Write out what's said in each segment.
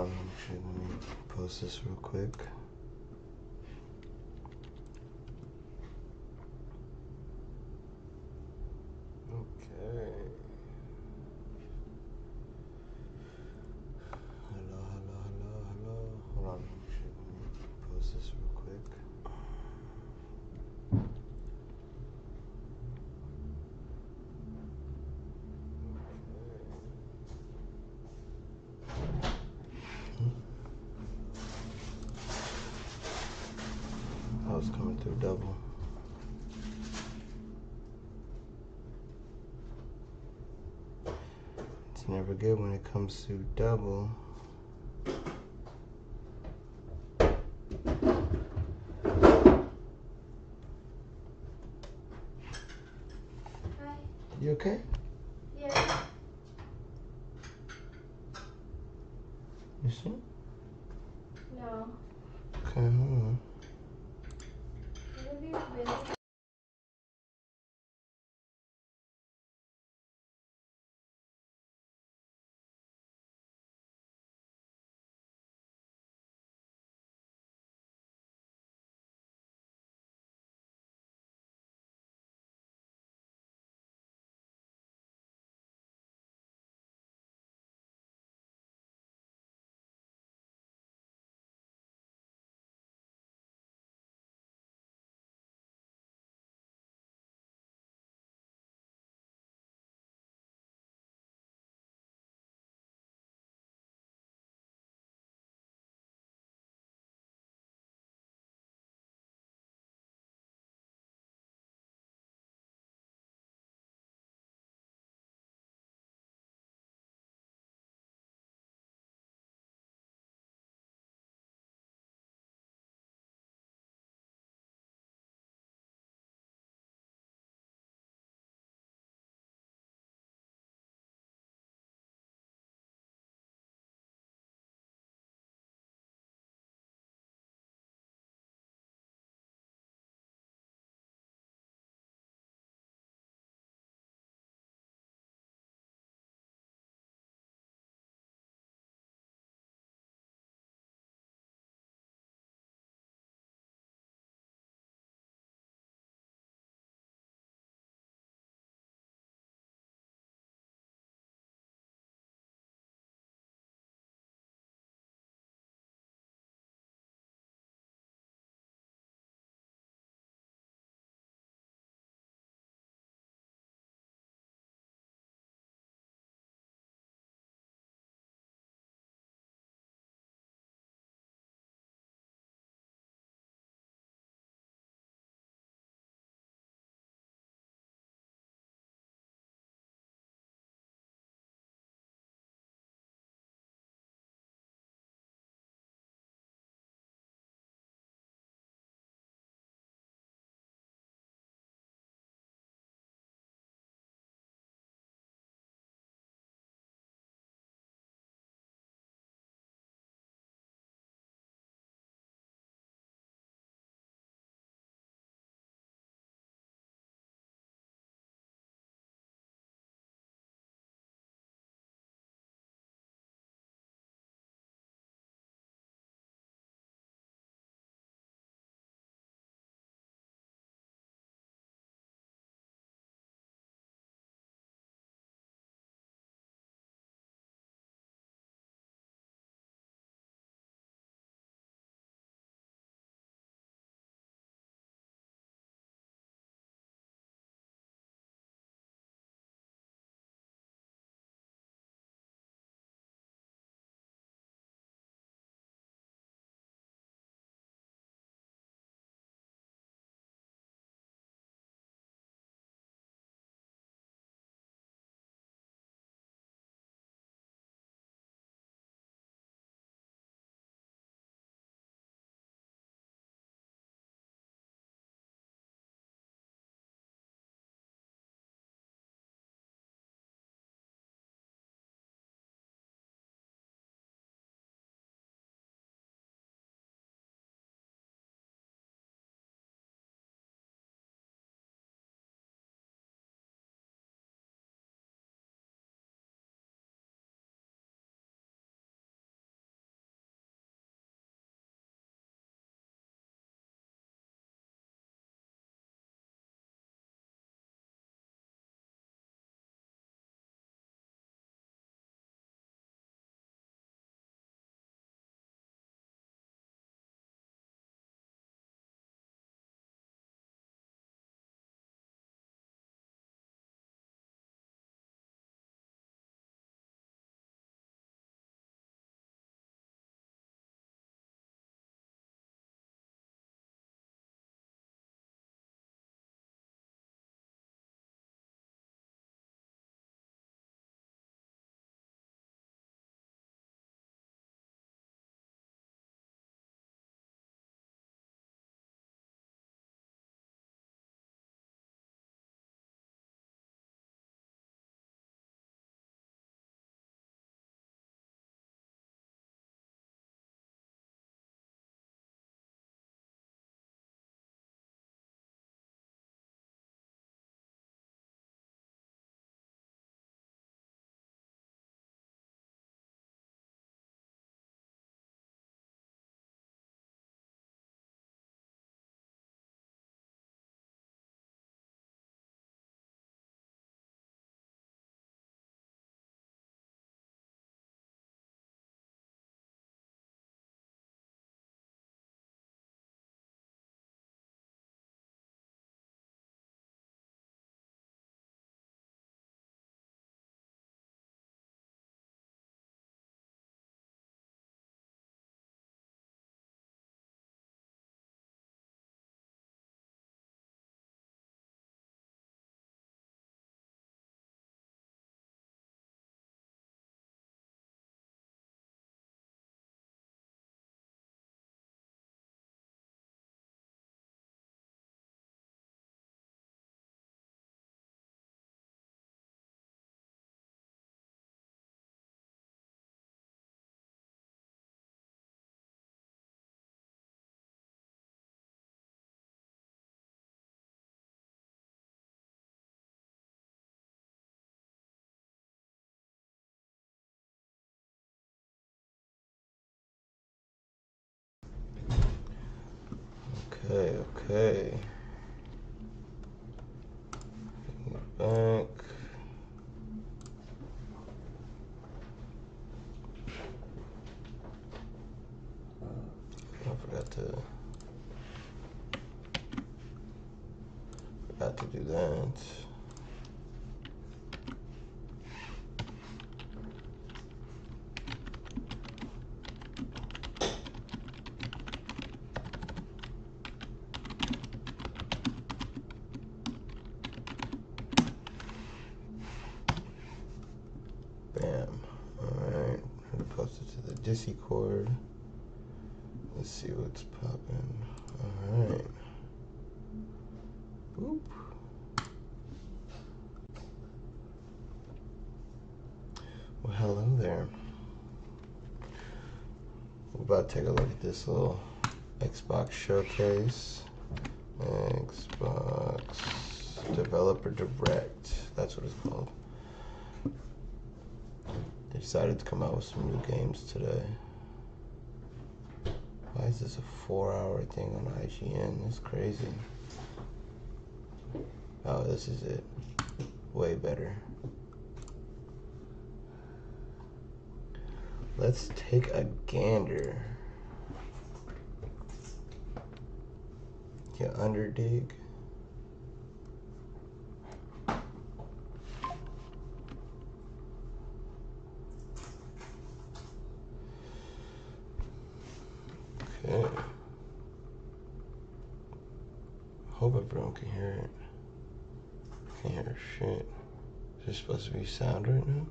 on, actually, let me post this real quick. Okay. Hello. Hold on, actually, let me post this real quick. I was coming through double. It's never good when it comes to double. Hi. You okay? Yeah. You sure? No. Okay, hold on. What have you been Okay. Back. I forgot to do that. Bam. Alright. I'm gonna post it to the Discord. Let's see what's popping. Alright. Boop. Well, hello there. We're about to take a look at this little Xbox showcase. Xbox Developer Direct. That's what it's called. They decided to come out with some new games today. Why is this a 4-hour thing on IGN? That's crazy. Oh, this is it. Way better. Let's take a gander. Yeah, Underdig. Okay. Hope everyone can hear it. Can't hear shit. Is there supposed to be sound right now?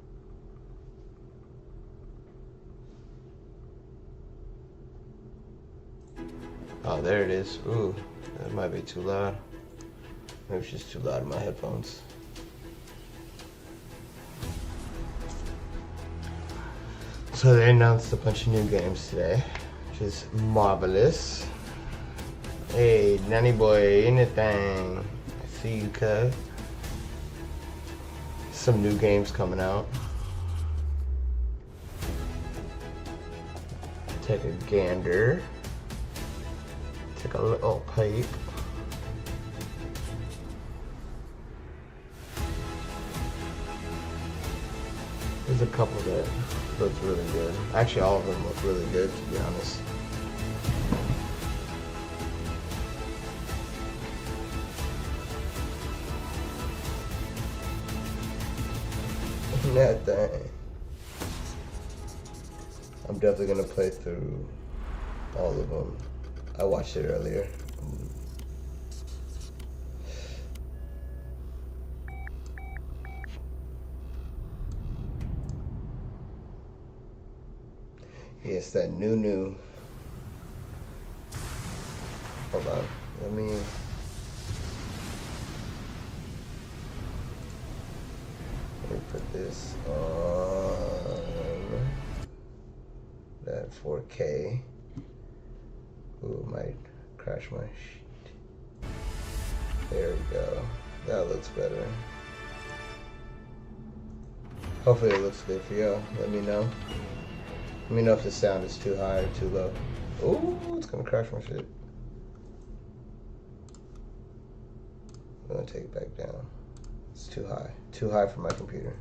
Oh, there it is. Ooh, that might be too loud. Maybe it's just too loud in my headphones. So they announced a bunch of new games today, which is marvelous. Hey, Nanny Boy, anything? I see you, cuz. Some new games coming out. Take a gander. Take a little peek. There's a couple that look really good. Actually, all of them look really good, to be honest. That thing. I'm definitely gonna play through all of them. I watched it earlier. Yes, that new. Hold on. Let me put this on that 4K. Ooh, might crash my sheet. There we go. That looks better. Hopefully it looks good for y'all. Let me know. Let me know if the sound is too high or too low. Ooh, it's gonna crash my shit. I'm gonna take it back down. It's too high. Too high for my computer.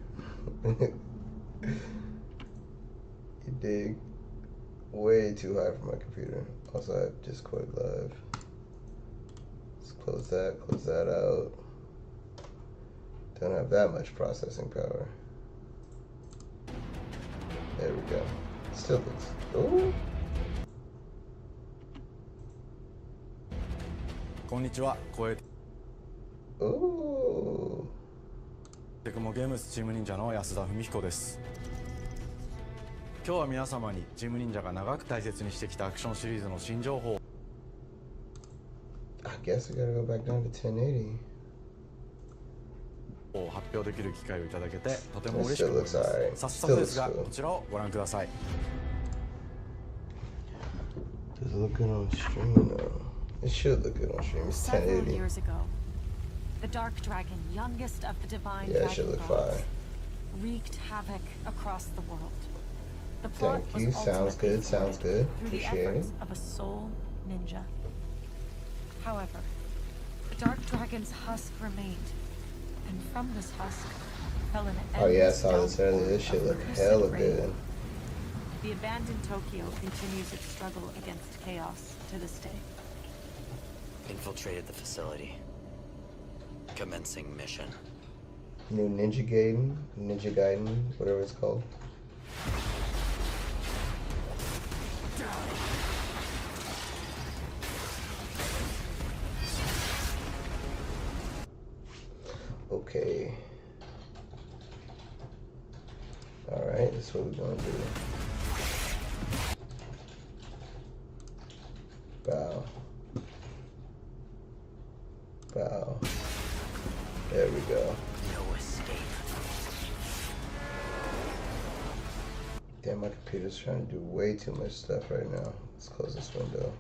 You dig? Way too high for my computer. Also, I have Discord live. Let's close that out. Don't have that much processing power. There we go. Still looks. Ooh. こんにちは、声 Ooh. テクモゲームスチーム忍者の安田文彦です。今日は皆様にチーム忍者が長く大切にしてきたアクションシリーズの新情報 I guess we gotta go back down to 1080. を発表できる機会をいただけてとても嬉し Still く思います。 looks alright. 早速ですが Still looks cool. こちらをご覧ください。 Does it look good on stream though? It should look good on stream. It's Several 1080. years ago, the Dark Dragon, youngest of the divine Yeah, it should dragon look gods, fire. wreaked havoc across the world. The plot Thank was you. Sounds ultimately good. Sounds good. through the Appreciate it. efforts of a soul ninja. However, the Dark Dragon's husk remained, and from this husk fell an Oh yeah, I endless saw this downpour earlier. This shit of look cursed hella rain. good. The abandoned Tokyo continues its struggle against chaos to this day. Infiltrated the facility. Commencing mission. New Ninja Gaiden, whatever it's called. Okay. Alright, that's what we're gonna do. Bow. Bow. There we go. No escape. Damn, my computer's trying to do way too much stuff right now. Let's close this window.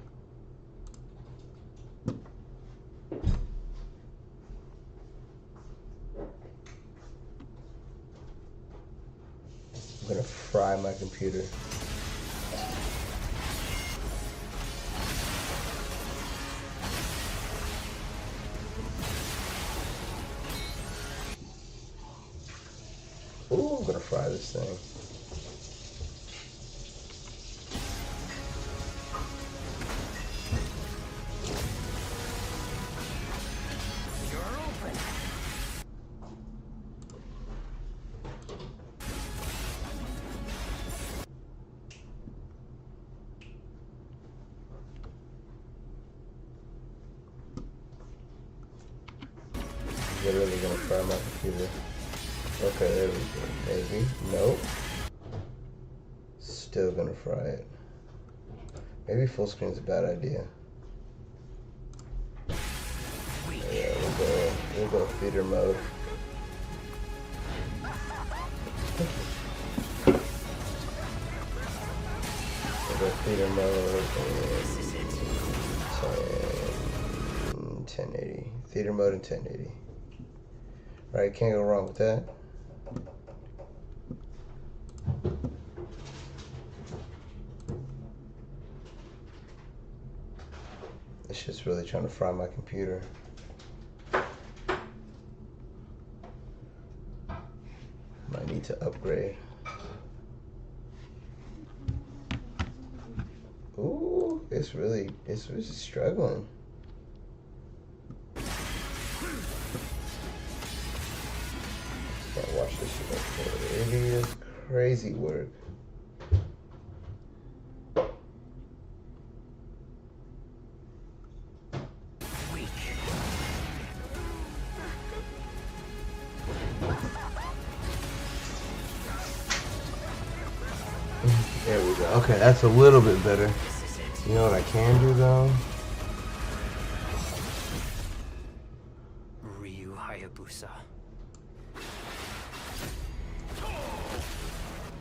I'm gonna fry my computer. Ooh, I'm gonna fry this thing. Literally gonna fry my computer. Okay, there we go. Maybe. Nope. Still gonna fry it. Maybe full screen's a bad idea. Yeah, we'll go feeder mode. We'll go feeder mode and 1080. Theater mode and 1080. Right, can't go wrong with that. It's just really trying to fry my computer. Might need to upgrade. Ooh, it's really struggling. Can't watch this shit like 480. That's crazy work. There we go. Okay, that's a little bit better. You know what I can do though? Ryu Hayabusa.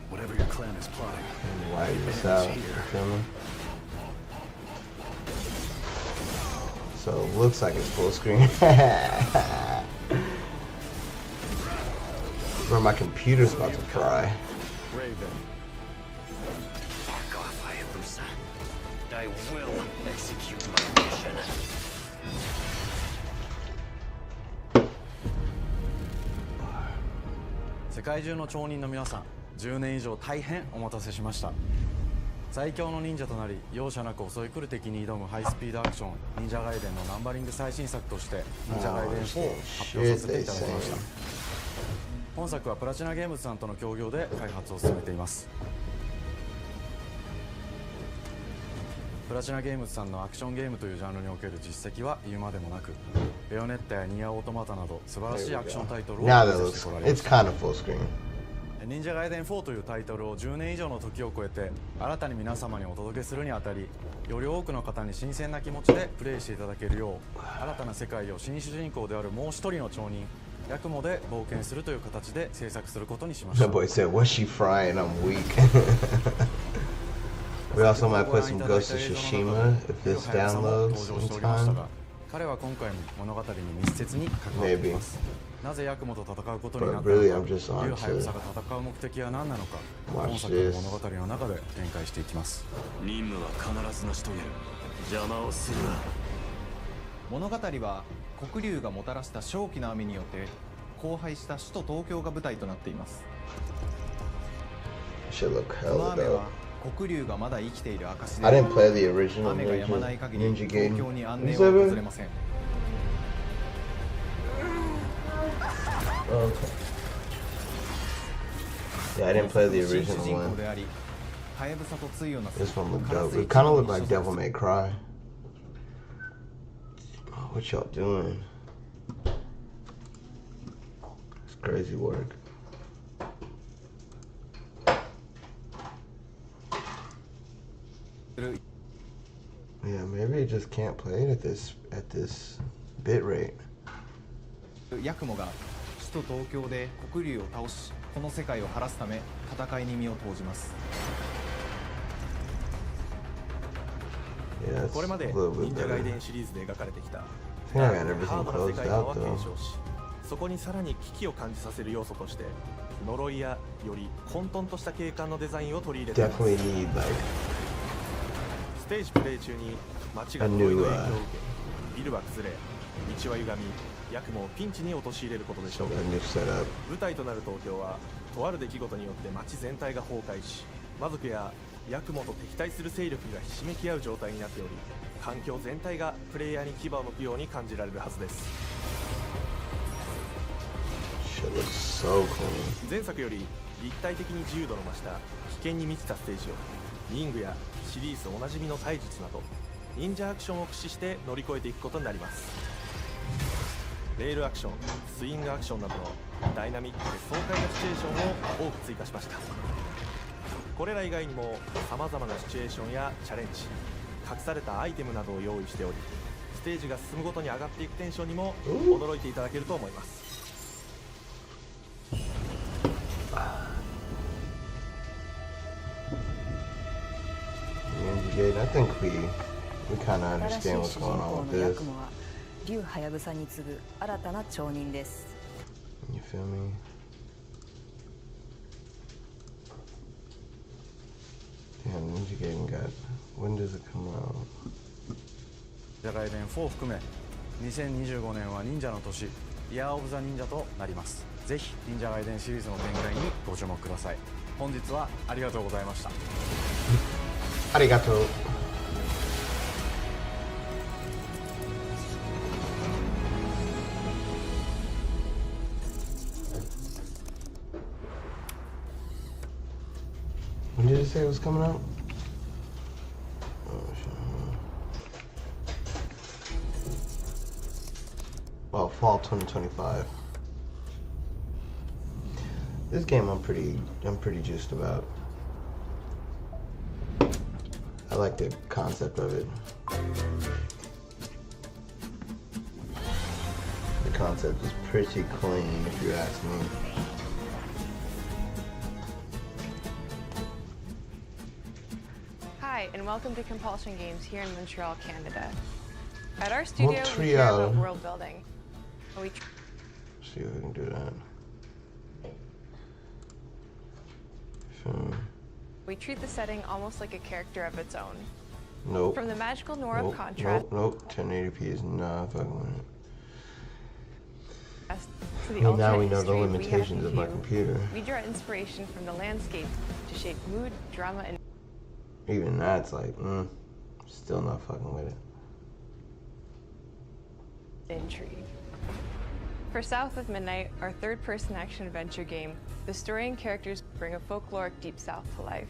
Whatever your clan is plotting. Why this out? You feel me? So it looks like it's full screen. Bro, my computer's about to fry. Raven. Back off, Hayabusa. I will execute my mission. 世界中の町人の皆さん、10年以上大変お待たせしました。最強の忍者となり容赦なく襲い来る敵に挑むハイスピードアクション忍者ガイデンのナンバリング最新作として忍者ガイデン4を発表させていただきました。本作はプラチナゲームズさんとの協業で開発を進めています。プラチナゲームズさんのアクションゲームというジャンルにおける実績は言うまでもなく、ベヨネッタやニアオートマタなど素晴らしいアクションタイトルを Now 目 that 指して looks, こられま it's した。 kind of full screen. 忍者ガイデン4というタイトルを10年以上の時を超えて新たに皆様にお届けするにあたり、より多くの方に新鮮な気持ちでプレイしていただけるよう、新たな世界を新主人公であるもう一人の町人ヤクモで冒険するという形で制作することにしまし That た。 boy said, "What's she frying? I'm weak." We also might put some Ghost of Tsushima if this downloads in time. 彼は今回も物語に密接に関わっています。なぜヤクモと戦うことになったのか、 But really, I'm just on ユウハヤブサ to が戦う目的は何なのか、 watch 本作の物語の中で展開していきます。任務は必ず成し遂げる。邪魔をするな。物語は黒龍がもたらした正気の雨によって荒廃した首都東京が舞台となっています。 Should look この hella 雨 dope. は黒龍がまだ生きている証で I didn't play the original 雨が止まない Ninja, 限り Ninja 東 Gaiden. 京に安寧は訪れません。 Oh, okay. Yeah, I didn't play the 新主 original 人公 one. であり、ハヤブサと対をなす This one looked カラ dope. ス It 一 kind of 門 looked に like 所属 Devil May Cry. Oh, what y'all doing? It's crazy work. Yeah, maybe it just can't play it at this bit rate. ヤクモが首都東京で黒龍を倒し、この世界を晴らすため戦いに身を投じます。 Yeah, it's これま a で little 忍 bit 者ガイ better. デンシリーズで描かれてきた I think I got ハ everything ードな世 closed 界観 out は though. 検証し、そこにさらに危機を感じさせる要素として呪いやより混沌とした景観のデザインを取り入れています。 Definitely need like ステージプレイ中に街が呪いの影響を受け、ビルは崩れ、道は歪み、ヤクモをピンチに陥れることでしょう。 a new setup. 舞台となる東京はとある出来事によって街全体が崩壊し、魔族やヤクモと敵対する勢力がひしめき合う状態になっており、環境全体がプレイヤーに牙を向くように感じられるはずです。 Shit looks so clean. 前作より立体的に自由度の増した危険に満ちたステージをリングやシリーズおなじみの体術など忍者アクションを駆使して乗り越えていくことになります。レールアクション、スイングアクションなどのダイナミックで爽快なシチュエーションを多く追加しました。これら以外にも様々なシチュエーションやチャレンジ、隠されたアイテムなどを用意しており、ステージが進むごとに上がっていくテンションにも驚いていただけると思います。 Ninja Gaiden, I think we kind of 新しい understand 主 what's 人 going 公 on with のヤ this. クモは竜ハヤブサに次ぐ新たな町人です。 You feel me? Damn, Ninja Gaiden got. When does it come out? 忍者ガイデン4を含め2025年は忍者の年イヤー・オブ・ザ・忍者となります。ぜひ忍者ガイデンシリーズの展開にご注目ください。本日はありがとうございました。 Arigato. When did it say it was coming out? Oh, shit. Oh, fall 2025. This game I'm pretty juiced about. I like the concept of it. The concept is pretty clean, if you ask me. Hi, and welcome to Compulsion Games here in Montreal, Canada. At our studio, we care Montreal. about world building. We See if we can do that. We treat the setting almost like a character of its own. Nope. From the magical noir of Nope. contrast Nope. 1080p is not fucking with it. to the Well, now we alternate know the history we have limitations to of my view, computer. we draw inspiration from the landscape to shape mood, drama, and Even that's like, still not fucking with it. intrigue. For South of Midnight, our third-person action-adventure game, the story and characters bring a folkloric Deep South to life.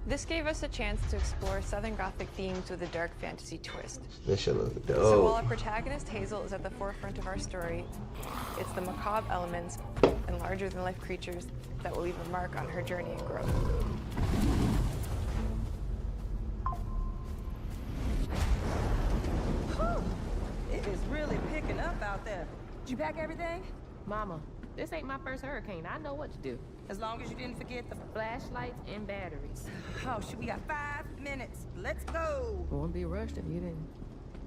This gave us a chance to explore Southern Gothic themes with a dark fantasy twist. This shit look So while dope. our protagonist Hazel is at the forefront of our story, it's the macabre elements and larger-than-life creatures that will leave a mark on her journey and growth. It is really picking up out there. Did you pack everything? Mama, this ain't my first hurricane. I know what to do. As long as you didn't forget the... Flashlights and batteries. Oh, shit, we got 5 minutes. Let's go. Wouldn't be rushed if you didn't.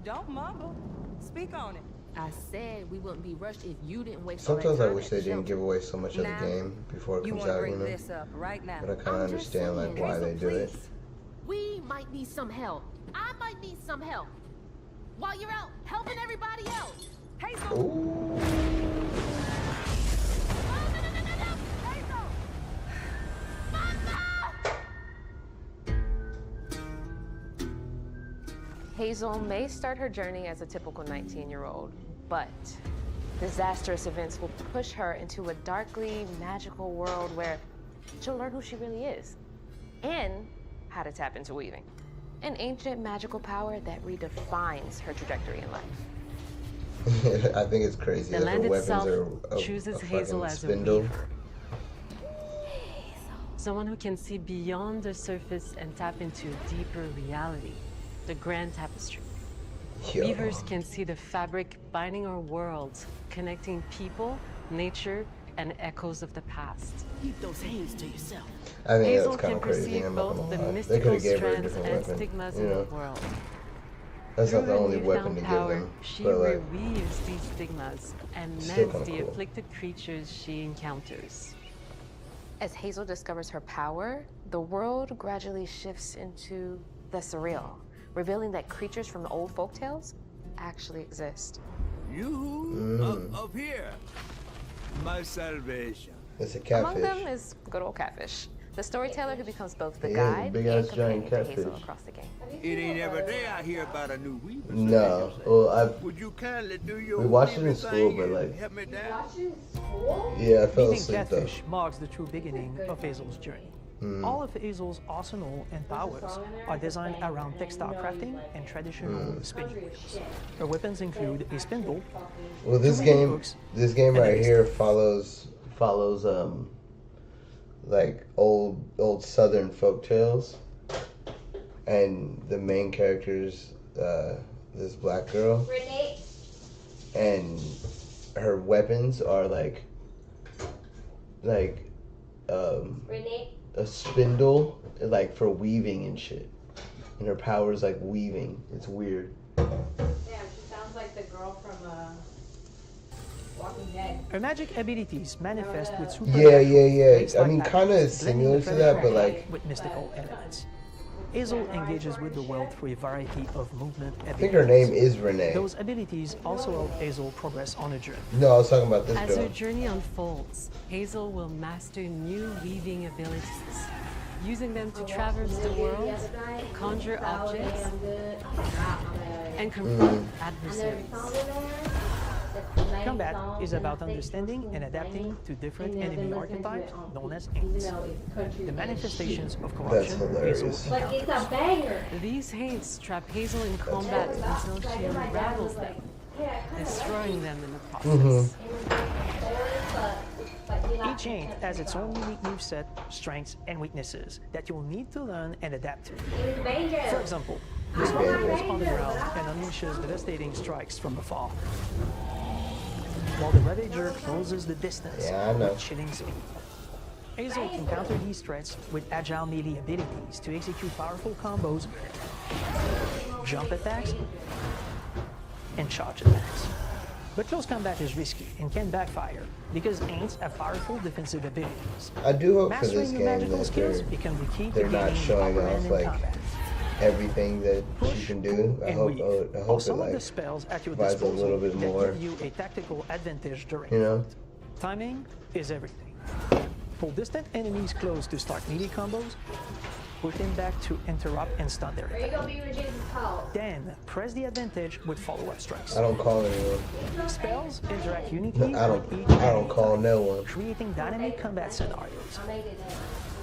Don't mumble. Speak on it. I said we wouldn't be rushed if you didn't waste Sometimes all I that wish time they at the didn't shelter. give away so much of the Now, game before it You comes want to out, bring you know? this up right now. But I kind of I'm just understand like saying. why they Hazel, do it. please. We might need some help. I might need some help. while you're out helping everybody else. Hazel! Ooh. Hazel may start her journey as a typical 19-year-old, but disastrous events will push her into a darkly magical world where she'll learn who she really is and how to tap into weaving, an ancient magical power that redefines her trajectory in life. I think it's crazy The that land her weapons itself are chooses a Hazel fucking as spindle. a weaver. Someone who can see beyond the surface and tap into a deeper reality, the grand tapestry. Yo. Weavers can see the fabric binding our worlds, connecting people, nature, and echoes of the past. Keep those hands to yourself. I think Hazel that's kind can of crazy. perceive I'm not both gonna the lie. They mystical could have gave her a strands different and weapon. stigmas You in the know, world. that's Through not the her only weapon newfound to give power, them. she But like, reweaves these stigmas and Still mends kinda the cool. afflicted creatures she encounters. As Hazel discovers her power, the world gradually shifts into the surreal, revealing that creatures from the old folktales actually exist. You up here, my salvation. it's a Among catfish. them is good old Catfish, the storyteller who becomes both the Yeah, guide big and ass giant companion to Hazel catfish. across the game. It ain't every day I hear about a new weaver. No, well, Would you kindly do your we watched it in weaving school, thing but and like, help me down? yeah, I fell Meeting asleep though. Catfish marks the true beginning of Hazel's journey. All of Hazel's arsenal and powers are designed around textile crafting and traditional spinning wheels. Her weapons include a spindle. Well, this two game, hooks, this game and a right mixer. here follows like old Southern folk tales, and the main character's this black girl, Renee. and her weapons are like Renee. a spindle, like for weaving and shit, and her power is like weaving. It's weird. Damn, she sounds like the girl from Walking Dead. Her magic abilities manifest with Yeah, supernatural, yeah. I mean, kind of similar to that, but like, with mystical elements. Hazel engages with the world through a variety of movement abilities. I think her name is Renee. Those abilities also help Hazel progress on a journey. No, I was talking about this As girl. her journey unfolds, Hazel will master new weaving abilities, using them to traverse the world, conjure objects, and confront adversaries. Combat is about understanding and adapting to different enemy archetypes known as Haints. The manifestations of corruption Hazel hilarious. But it's a banger. These hates trap Hazel in combat until she unravels them, destroying them in the process. Each Haint has its own unique moveset, strengths, and weaknesses that you'll need to learn and adapt to. For example, this one goes on the ground and unleashes devastating strikes from afar, while the Ravager closes the distance Yeah, I know. with chilling speed. Hazel can counter these threats with agile melee abilities to execute powerful combos, jump attacks, and charge attacks. But close combat is risky and can backfire because Haints have powerful defensive abilities. I do hope for Mastering this your game magical that skills become the key to they're not gaining showing upper hand off in like combat. everything that she can do. I And hope, weave I are hope it some of the like spells at your provides a disposal little bit that more. give you a tactical advantage during You know? Timing is everything. Pull distant enemies close to start melee combos, push them back to interrupt and stun their Where you attack. gonna be when Jesus calls? Then press the advantage with follow-up strikes. I don't call anyone. Spells interact uniquely I with each don't enemy call type, no one. creating dynamic combat scenarios, I made it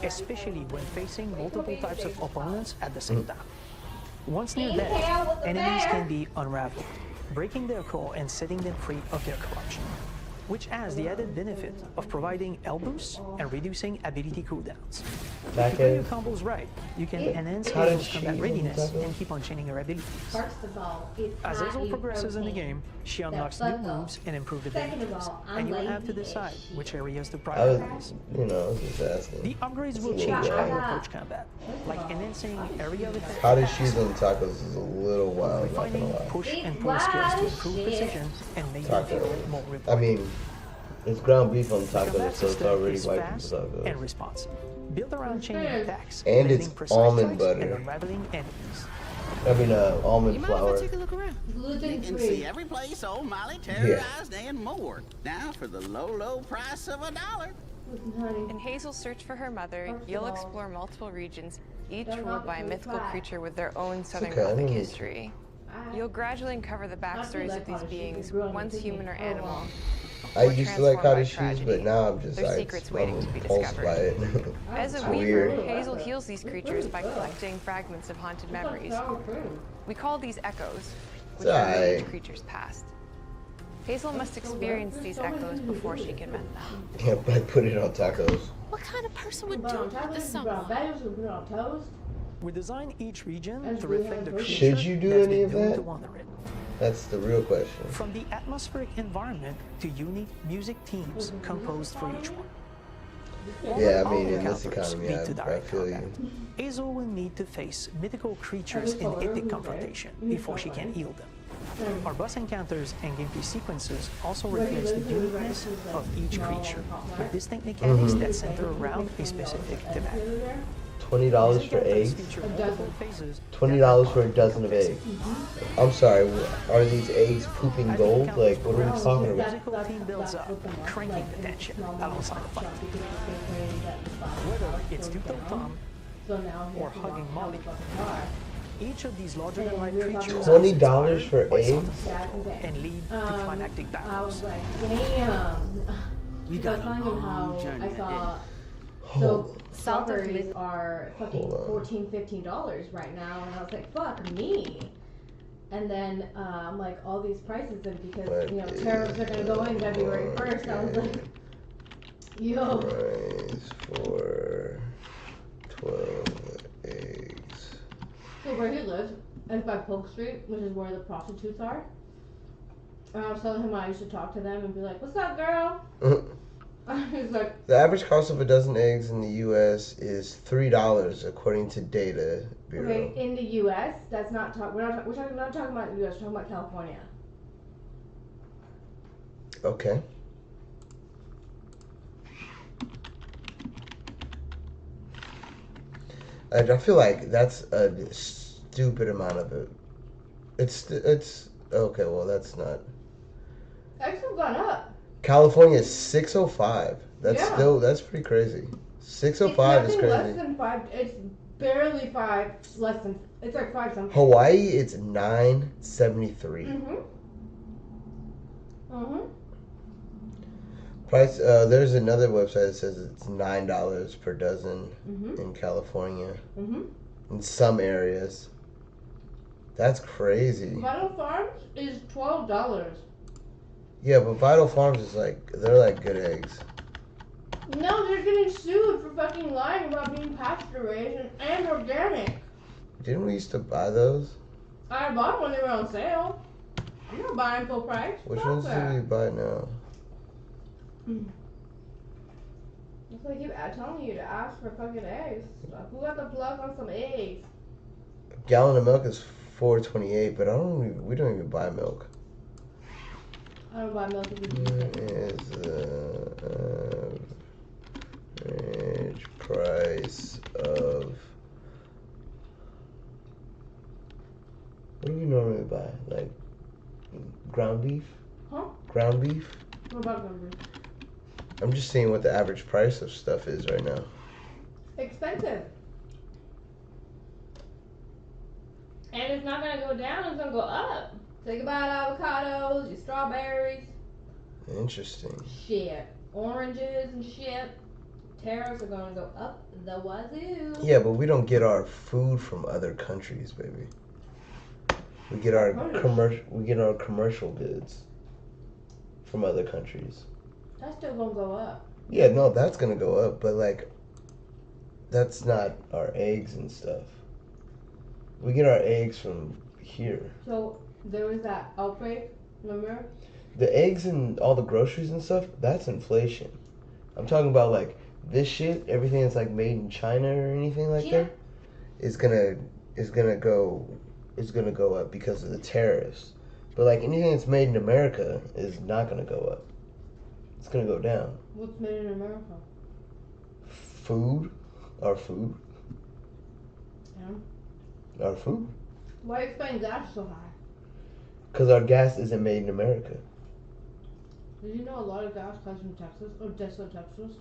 especially when facing multiple types of opponents at the same time. Once near Can you tell death, with the enemies bear? can be unraveled, breaking their core and setting them free of their corruption, which has the added benefit of providing L boosts and reducing ability cooldowns. If you play your combos right, you can enhance How did Hazel's she combat even readiness tackle? and keep on chaining her abilities. First of all, it's As high Hazel in progresses in the protein. game, she unlocks That new fuck up. moves and improved Second of abilities, all, I'm and you'll have to lazy as decide shit. which areas to I was, prioritize. I was just asking. The upgrades will It's a change little how you wild. approach combat, like enhancing area of attack, How did she's on tacos is a little wild, not gonna refining lie. push and pull skills to improve precision and make them feel more I rewarding. mean, it's ground beef on The tacos, combat so it's system already is white fast tacos. and responsive, built around chaining attacks, And landing it's precise almond strikes, butter. and unraveling enemies. I mean, almond flour. look around. Gluten You can free. see every place old Molly terrorized and more. Now for the low, low price of $1. In Hazel's search for her mother, you'll explore multiple regions, each ruled by a mythical creature with their own Southern okay, I Gothic don't- history. You'll gradually uncover the backstories of these beings, once human or animal. I or used to like transformed by cottage cheese, tragedy. but now I'm just Their like secrets waiting to be repulsed by discovered. it. As It's a weaver, weird. Hazel heals these creatures by collecting fragments of haunted memories. We call these echoes, which are alright. related to creatures past. Hazel must experience these echoes before she can mend them. Yeah, but put it on tacos. What kind of person would Put do on that to tacos, put someone? on bagels, put on toast. We design each region As to we reflect the have creature Should you do that's any been of doomed that? to wander it. That's the real question. From the atmospheric environment to unique music themes composed for each one. Yeah, I All mean, in this encounters economy, lead to I direct feel combat. you. Hazel will need to face mythical creatures in epic confrontation before she can yield them. Our boss encounters and gameplay sequences also reflects the uniqueness of each creature, with distinct mechanics that center around a specific thematic. $20 for eggs? Phases $20 for a dozen of eggs. I'm sorry, are these eggs pooping gold? Like, what are we talking about? physical team builds up, cranking the tension alongside the fight. Whether it's Tito Tom or hugging Molly, each of these larger-than-life creatures $20 for eggs? and lead to climactic I battles. was like, damn. We Because got a telling him long how journey I saw. Hold- So strawberries are fucking Hold on. $14, $15 right now, and I was like, fuck me. And then I'm like, all these prices, and because you know tariffs are gonna go in February 1st, I was like, yo. Price for 12 eggs. So where he lives is by Polk Street, which is where the prostitutes are. And I was telling him I used to talk to them and be like, "What's up, girl?" He's like, The average cost of a dozen eggs in the U.S. is $3, according to Data Bureau. "Okay, in the U.S., that's not talk. We're not talking about the U.S. We're talking about California." Okay. I feel like that's a stupid amount of it. It's okay. Well, that's not. Eggs have gone up. California is 605. That's Yeah. still that's pretty crazy. 605 is It's nothing less crazy. than 5. It's barely 5. Less than. It's like 5 something. Hawaii, it's 973. Mhm. Mhm. Price. There's another website that says it's $9 per dozen Mhm. in California. Mhm. In some areas. That's crazy. Vital Farms is $12. Yeah, but Vital Farms is like they're like good eggs. No, they're getting sued for fucking lying about being pasture raised and organic. Didn't we used to buy those? I bought them when they were on sale. I'm not buying full price. Which Fuck ones that. do we buy now? That's why I keep telling you to ask for fucking eggs. Like, who got the plug on some eggs? A gallon of milk is $4.28, but we don't even buy milk. I don't buy milk if you What is the average price of? What do we normally buy? Like ground beef? Huh? Ground beef? What about them? I'm just seeing what the average price of stuff is right now. Expensive. And it's not gonna go down, it's gonna go up. Think about avocados, your strawberries, Interesting. shit. Oranges and shit. Tariffs are gonna go up the wazoo. Yeah, but we don't get our food from other countries, baby. We get our commercial goods from other countries. That's still gonna go up. Yeah, no, that's gonna go up, but like, that's not our eggs and stuff. We get our eggs from here. So there was that outbreak, remember? The eggs and all the groceries and stuff, that's inflation. I'm talking about like this shit, everything that's like made in China or anything like that, is gonna go up because of the tariffs. But like anything that's made in America is not gonna go up. It's gonna go down. What's made in America? Food, our food, Yeah. our food. Why are you spending gas so high? Because our gas isn't made in America. Did you know a lot of gas comes from Texas? Odessa, Texas?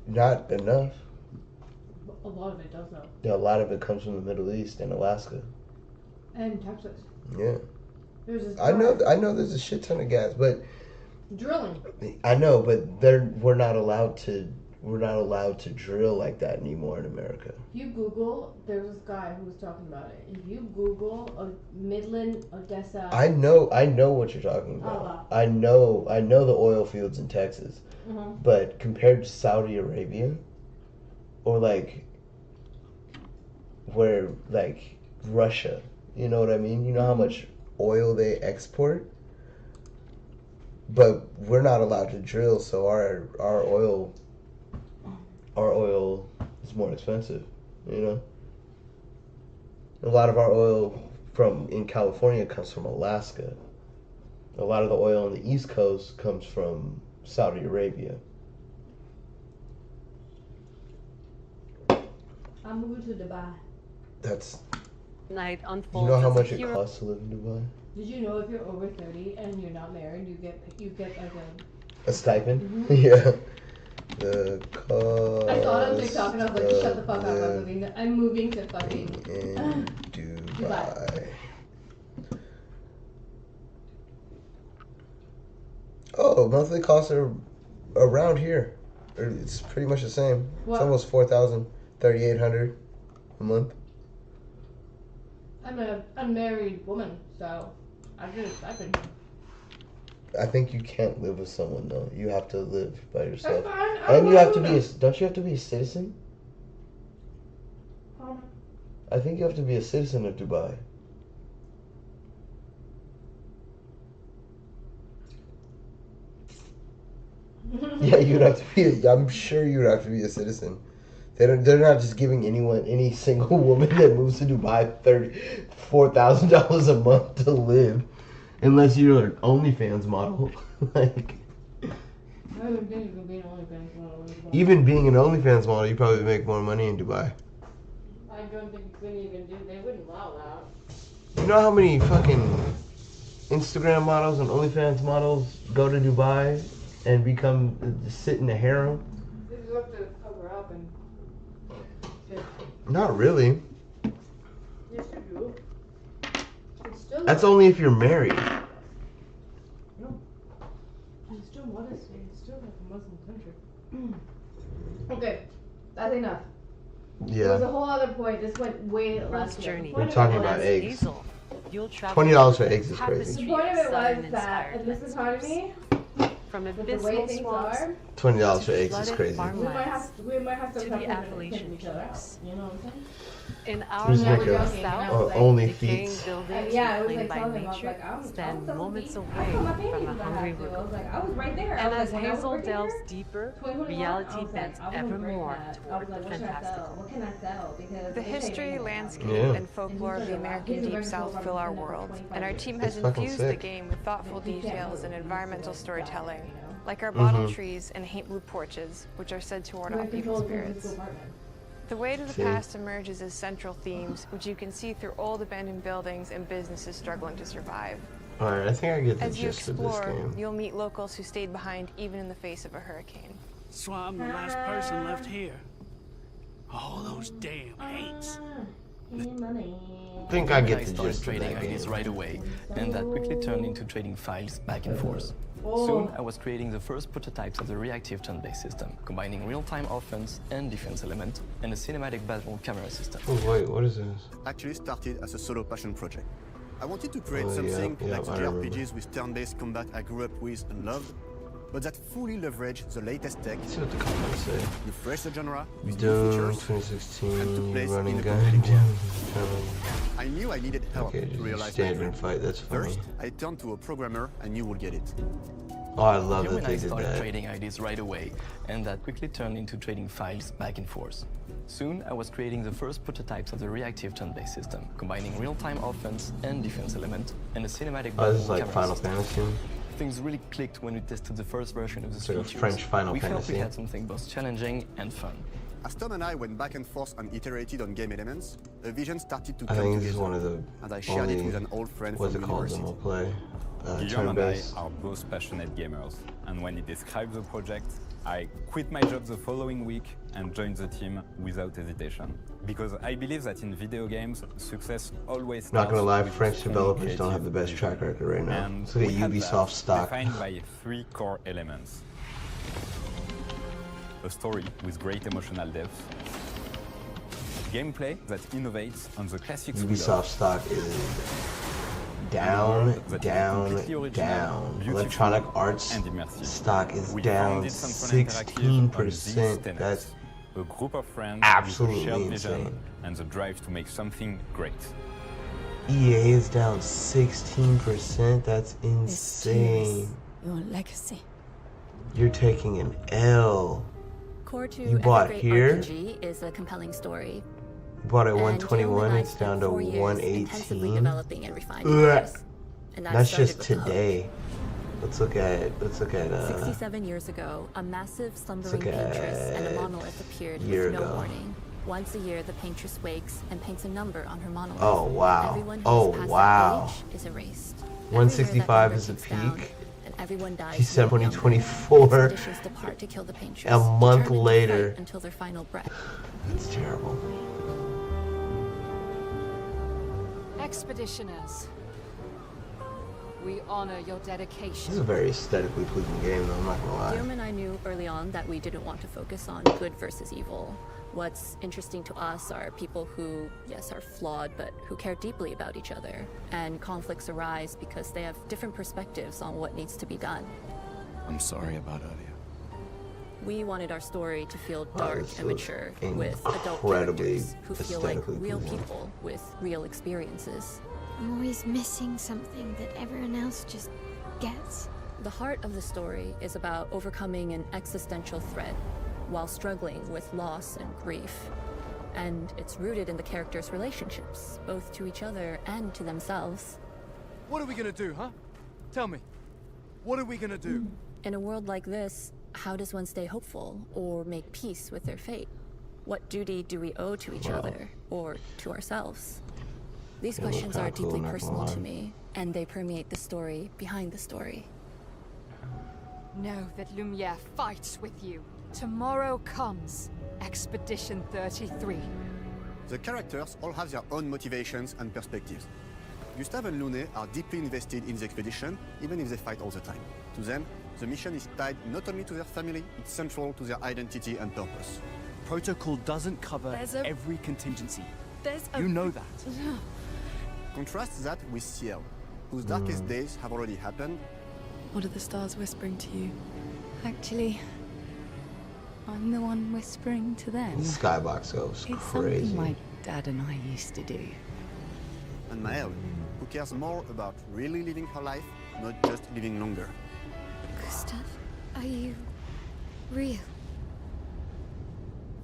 Not enough. A lot of it does though. Yeah, a lot of it comes from the Middle East and Alaska. And Texas. Yeah. There's this I know there's a shit ton of gas, but drilling. I know, but we're not allowed to drill like that anymore in America. If you Google, there's this guy who was talking about it. If you Google Midland, Odessa. I know what you're talking about. I know the oil fields in Texas. Mm-hmm. But compared to Saudi Arabia, or like where like Russia, you know what I mean? You know how much oil they export? But we're not allowed to drill, so our oil is more expensive, you know? A lot of our oil in California comes from Alaska. A lot of the oil on the East Coast comes from Saudi Arabia. I'm moving to Dubai. That's... Night You unfolds know how as much the it hero- costs to live in Dubai? Did you know if you're over 30 and you're not married, you get like A stipend? Mm-hmm. Yeah. The cost. I saw it on TikTok and I was like, shut the fuck up, I'm moving to fucking in Dubai. Oh, monthly costs are around here. It's pretty much the same. What? It's almost 4,000, 3,800 a month. I'm a unmarried woman, so I get a stipend. I think you can't live with someone though. You have to live by yourself. That's fine. And you have to be don't you have to be a citizen? I think you have to be a citizen of Dubai. Yeah, you'd have to be I'm sure you'd have to be a citizen. They're not just giving any single woman that moves to Dubai $4,000 a month to live. Unless you're an OnlyFans model. Like, I don't think you can be an OnlyFans model in Dubai. even being an OnlyFans model, you probably make more money in Dubai. I don't think you could even do. They wouldn't allow that. You know how many fucking Instagram models and OnlyFans models go to Dubai and sit in a harem? They just have to cover up and shit. Not really. Yes, you do. It's still That's only if you're married. No. It's still modesty. It's still like a Muslim country. Okay, that's enough. Yeah. There was a whole other point. This went way World's last journey. We're talking about eggs. Hazel. You'll travel $20 for eggs is crazy. The point of it was that, and this is hard to me, from with the way abysmal things swamps are, $20 for eggs is flooded crazy. farmlands we might have to to come the and Appalachian each other out. peaks. You know what I'm saying? In our Who's narrow making south, only decaying feats? buildings Yeah, it was reclaimed like by telling him, I was nature like, I'm stand so moments deep. away I told my from parents a that I hungry had to. I river. was like, I was right there. And I as was like, when I was Hazel working delves there, deeper, 2021, reality I was bends like, I ever wasn't breaking more that. I was toward like, the what should I sell? fantastical. What can I sell? Because The they say history, anything landscape, about it. and folklore of the American Deep South fill our world, and our team has It's fucking infused the sick. game with thoughtful details and environmental storytelling, like our Mm-hmm. bottle trees and paint porches, which are said to ward Who off evil controls the spirits. physical apartment? The way to the See? past emerges as central themes, which you can see through old abandoned buildings and businesses struggling to survive. Alright, I think I get the As you gist of this explore, game. you'll meet locals who stayed behind even in the face of a hurricane. So I'm the last person left here. All those damn hates. I think I get the started gist of trading that ideas game. right away, and that quickly turned into trading files back and forth. Soon, I was creating the first prototypes of the reactive turn-based system, combining real-time offense and defense element, and a cinematic battle camera system. Oh wait, what is this? Actually started as a solo passion project. I wanted to create Oh, something yeah, like I remember. JRPGs with turn-based combat I grew up with and loved, but that fully leveraged the latest tech, Let's see what the comments say. refresh the genre with new Doom features, and to 2016 place running in a gun. competitive world. I knew I needed help Okay, to just a realize my standard dream. fight, that's funny. First, I turned to a programmer and you will get it. Oh, I love Here that when they I did started that. trading ideas right away, and that quickly turned into trading files back and forth. Soon, I was creating the first prototypes of the reactive turn-based system, combining real-time offense and defense element, and a cinematic Oh, this is battle like camera Final system. Fantasy. Things really clicked when we tested the first version of the It's like a features. French Final we felt Fantasy. we had something both challenging and fun. As Tom and I went back and forth and iterated on game elements, a vision started to I come think this is together, one of the and I shared it with an old friend from university. We'll play. Guillaume and I are both passionate gamers, and when he described the project, I quit my job the following week and joined the team without hesitation. Because I believe that in video games, success always starts. Not gonna lie, with French strong developers don't have creative the best vision. track record right now. And Let's look at we have Ubisoft that stock. defined by 3 core elements. A story with great emotional depth. Gameplay that innovates on the classics. Ubisoft stock is down, down, down. Electronic Arts stock is down 16%. That's a group of friends absolutely with a shared insane. vision and the drive to make something great. EA is down 16%. That's insane. Your legacy. You're taking an L. Core to You bought every here. great RPG is a compelling story. You bought at And 121. Guillaume and I It's down to spent 4 years intensively 118. developing and refining Ugh. this. And that That's started just with the hook. today. Let's look at 67 years ago, a massive slumbering look at paintress and a monolith appeared year with no ago. warning. Once a year, the paintress wakes and paints a number on her monolith. Oh, wow. Everyone who Oh, has passed wow. that age is erased. 165 is the Every year that number peak. ticks down, and everyone dies December no younger. 2024. Expeditions depart to kill the paintress, A month determined to later. fight until their final breath. That's terrible. Expeditioners, we honor your This dedication. is a very aesthetically pleasing game, though, I'm not gonna lie. Guillaume and I knew early on that we didn't want to focus on good versus evil. What's interesting to us are people who, yes, are flawed, but who care deeply about each other. And conflicts arise because they have different perspectives on what needs to be done. I'm sorry about earlier. We wanted our story to feel Wow, dark this and looks mature, with adult incredibly characters who feel like aesthetically real pleasing. people with real experiences. I'm always missing something that everyone else just gets. The heart of the story is about overcoming an existential threat while struggling with loss and grief. And it's rooted in the characters' relationships, both to each other and to themselves. What are we gonna do, huh? Tell me. What are we gonna do? In a world like this, how does one stay hopeful or make peace with their fate? What duty do we owe to each other or to ourselves? These It looks questions kinda are cool, deeply not gonna personal to lie. me, and they permeate the story behind the story. Know that Lumiere fights with you. Tomorrow comes Expedition 33. The characters all have their own motivations and perspectives. Gustave and Lune are deeply invested in the expedition, even if they fight all the time. To them, the mission is tied not only to their family, it's central to their identity and purpose. Protocol doesn't cover every contingency. You know that. Contrast that with Ciel, whose darkest days have already happened. What are the stars whispering to you? Actually, I'm the one whispering to them. Skybox goes It's crazy. something my dad and I used to do. And Maëlle, who cares more about really living her life, not just living longer. Gustav, are you real?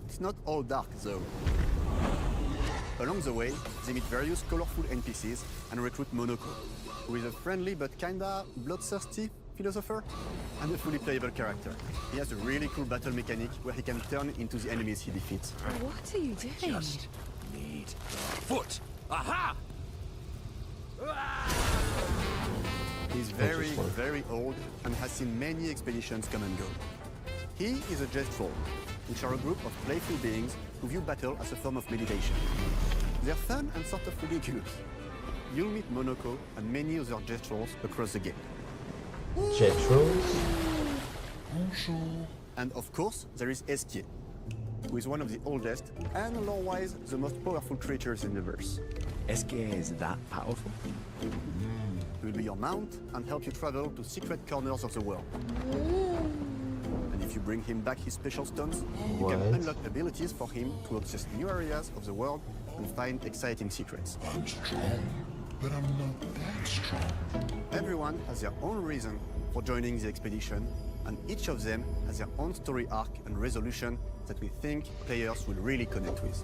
It's not all dark, though. Along the way, they meet various colorful NPCs and recruit Monoko, who is a friendly but kinda bloodthirsty philosopher and a fully playable character. He has a really cool battle mechanic where he can turn into the enemies he defeats. What are you doing? Just need the foot. Aha! He's very, very old and has seen many expeditions come and go. He is a Jest Troll, which are a group of playful beings who view battle as a form of meditation. They're fun and sort of ridiculous. You'll meet Monoko and many other Jest Trolls across the game. Jet Trolls? And of course, there is Esquier, who is one of the oldest and lore-wise the most powerful creatures in the verse. Esquier is that powerful? He will be your mount and help you travel to secret corners of the world. And if you bring him back his special stones, you can What? unlock abilities for him to access new areas of the world and find exciting secrets. I'm strong, but I'm not that strong. Everyone has their own reason for joining the expedition, and each of them has their own story arc and resolution that we think players will really connect with.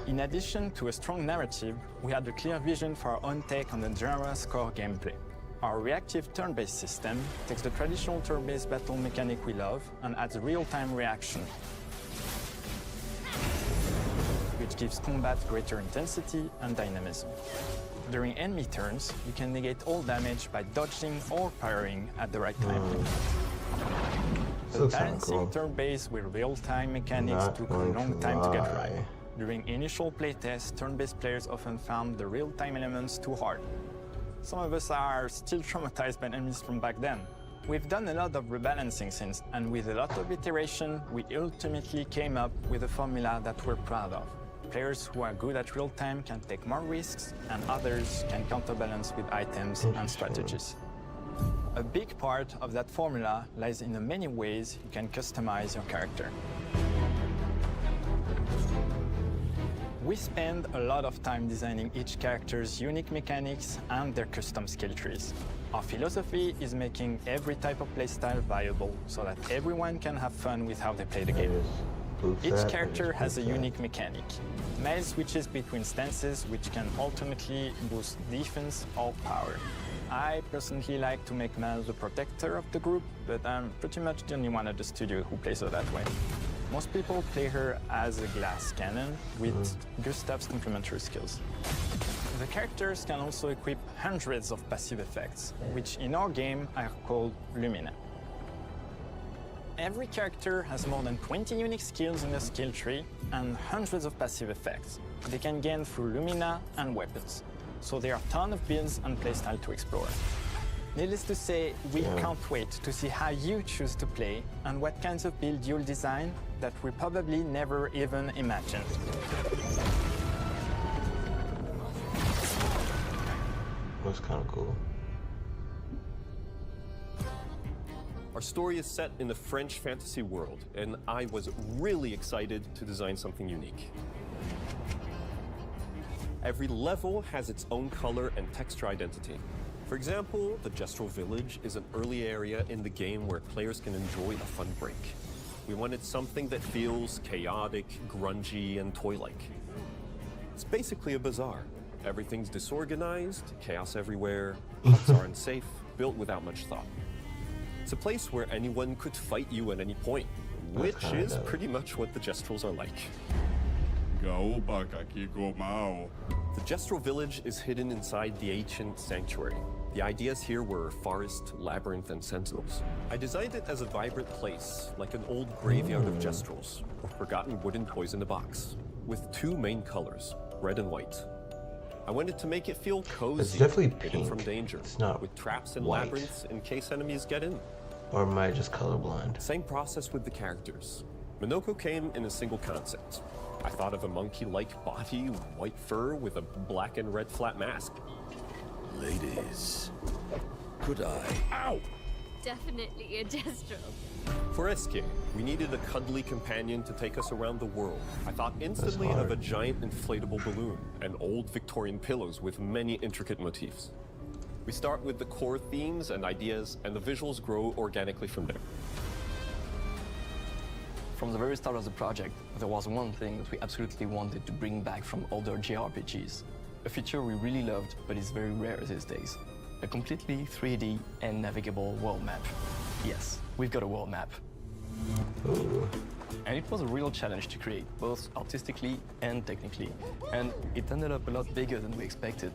In addition to a strong narrative, we had a clear vision for our own take on the genre's core gameplay. Our reactive turn-based system takes the traditional turn-based battle mechanic we love and adds a real-time reaction, which gives combat greater intensity and dynamism. During enemy turns, you can negate all damage by dodging or parrying at the right time. Balancing turn-based with real-time mechanics took a long time to get right. During initial playtests, turn-based players often found the real-time elements too hard. Some of us are still traumatized by enemies from back then. We've done a lot of rebalancing since, and with a lot of iteration, we ultimately came up with a formula that we're proud of. Players who are good at real-time can take more risks, and others can counterbalance with items and strategies. A big part of that formula lies in the many ways you can customize your character. We spend a lot of time designing each character's unique mechanics and their custom skill trees. Our philosophy is making every type of playstyle viable so that everyone can have fun with how they play the game. Each character has a unique mechanic. Miles switches between stances, which can ultimately boost defense or power. I personally like to make Miles the protector of the group, but I'm pretty much the only one at the studio who plays her that way. Most people play her as a glass cannon with Gustav's complementary skills. The characters can also equip hundreds of passive effects, which in our game are called Lumina. Every character has more than 20 unique skills in the skill tree and hundreds of passive effects they can gain through Lumina and weapons. So there are a ton of builds and playstyle to explore. Needless to say, we can't wait to see how you choose to play and what kinds of build you'll design that we probably never even imagined. That's kind of cool. Our story is set in the French fantasy world, and I was really excited to design something unique. Every level has its own color and texture identity. For example, the Gestrel Village is an early area in the game where players can enjoy a fun break. We wanted something that feels chaotic, grungy, and toy-like. It's basically a bazaar. Everything's disorganized, chaos everywhere, huts are unsafe, built without much thought. It's a place where anyone could fight you at any point, which is pretty much what the Gestrels are like. The Gestrel Village is hidden inside the ancient sanctuary. The ideas here were forest, labyrinth, and sentinels. I designed it as a vibrant place, like an old graveyard of Gestrels, or forgotten wooden toys in a box, with two main colors, red and white. I wanted to make it feel cozy, it's definitely pink. hidden from danger, it's not with traps and white. labyrinths in case enemies get in. Or am I just colorblind? Same process with the characters. Minoko came in a single concept. I thought of a monkey-like body, white fur with a black and red flat mask. Ladies, could I? Ow! Definitely a Gestrel. For Eske, we needed a cuddly companion to take us around the world. I thought instantly of a giant inflatable balloon and old Victorian pillows with many intricate motifs. We start with the core themes and ideas, and the visuals grow organically from there. From the very start of the project, there was one thing that we absolutely wanted to bring back from older JRPGs. A feature we really loved, but is very rare these days. A completely 3D and navigable world map. Yes, we've got a world map. Ooh. And it was a real challenge to create, both artistically and technically. And it ended up a lot bigger than we expected.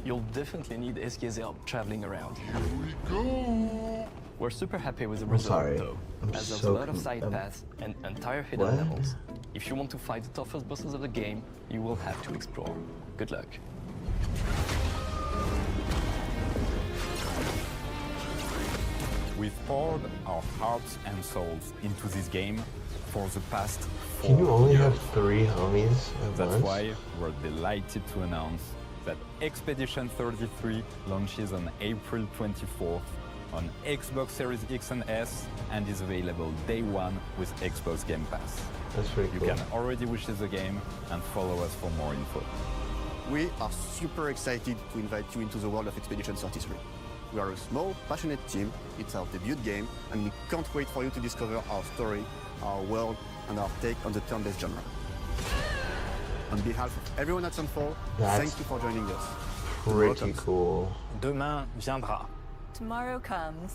You'll definitely need Eske's help traveling around. Here we go! We're super happy with the result, though, as there's a lot of side paths and entire hidden levels. If you want to fight the toughest bosses of the game, you will have to explore. Good luck. We've poured our hearts and souls into this game for the past 4 Can you only years. have 3 homies at That's once? why we're delighted to announce that Expedition 33 launches on April 24th on Xbox Series X and S and is available day 1 with Xbox Game Pass. That's pretty You cool. can already wish the game and follow us for more info. We are super excited to invite you into the world of Expedition 33. We are a small, passionate team, it's our debut game, and we can't wait for you to discover our story, our world, and our take on the turn-based genre. On behalf of everyone at Sunfall, thank you for joining us. Pretty cool. Demain viendra. Tomorrow comes.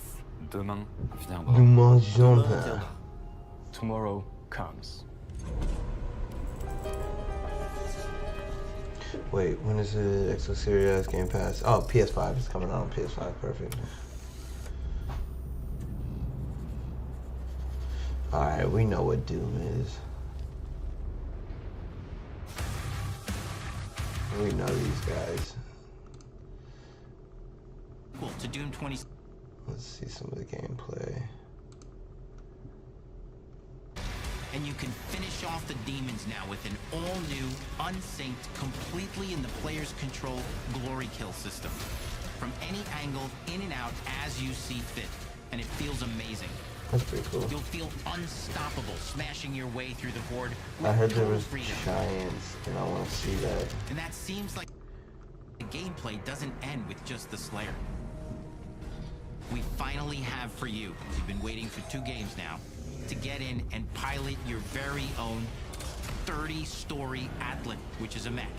Demain viendra. Demain viendra. Tomorrow comes. Wait, when is the Xbox Series Game Pass? Oh, PS5 is coming out on PS5. Perfect. Alright, we know what Doom is. We know these guys. Cool. To Doom 20. Let's see some of the gameplay. And you can finish off the demons now with an all-new, unsynced, completely in the player's control glory kill system. From any angle, in and out, as you see fit. And it feels amazing. That's pretty cool. You'll feel unstoppable, smashing your way through the horde. I heard there was giants, and I want to see that. And that seems like the gameplay doesn't end with just the Slayer. We finally have for you, you've been waiting for 2 games now, to get in and pilot your very own 30-story Atlan, which is a mech.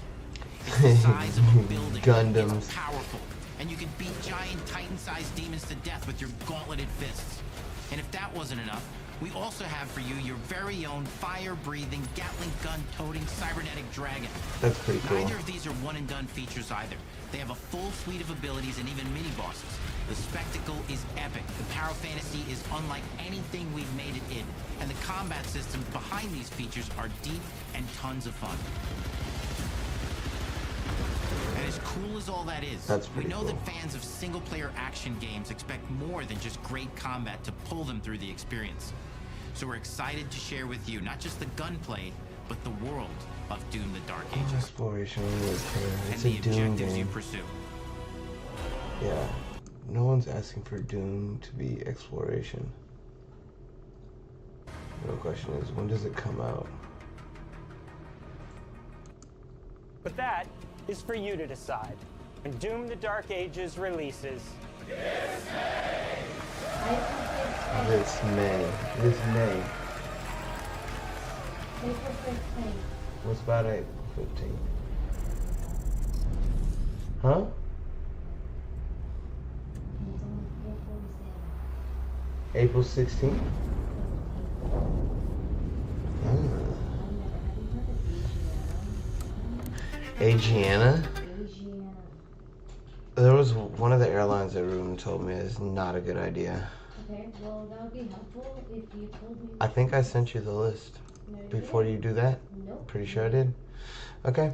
It's the size of a building. Gundams. It's powerful, and you can beat giant Titan-sized demons to death with your gauntleted fists. And if that wasn't enough, we also have for you your very own fire-breathing, Gatling gun-toting cybernetic dragon. That's pretty cool. Neither of these are one-and-done features either. They have a full suite of abilities and even mini-bosses. The spectacle is epic. The Power Fantasy is unlike anything we've made it in. And the combat systems behind these features are deep and tons of fun. And as cool as all that is, we know that fans of single-player action games expect more than just great combat to pull them through the experience. So we're excited to share with you not just the gunplay, but the world of Doom: The Dark Ages. Exploration, it's and a the Doom objectives you game. pursue. Yeah, no one's asking for Doom to be exploration. The real question is, when does it come out? But that is for you to decide. When Doom: The Dark Ages releases. This May. April 15th. What's about April 15th? Huh? April 16th? Asiana? There was one of the airlines that Ruben told me is not a good idea. Okay, well, that would be helpful if you told me. I think I sent you the list. No, you Before you do that? Nope. Pretty sure I did. Okay.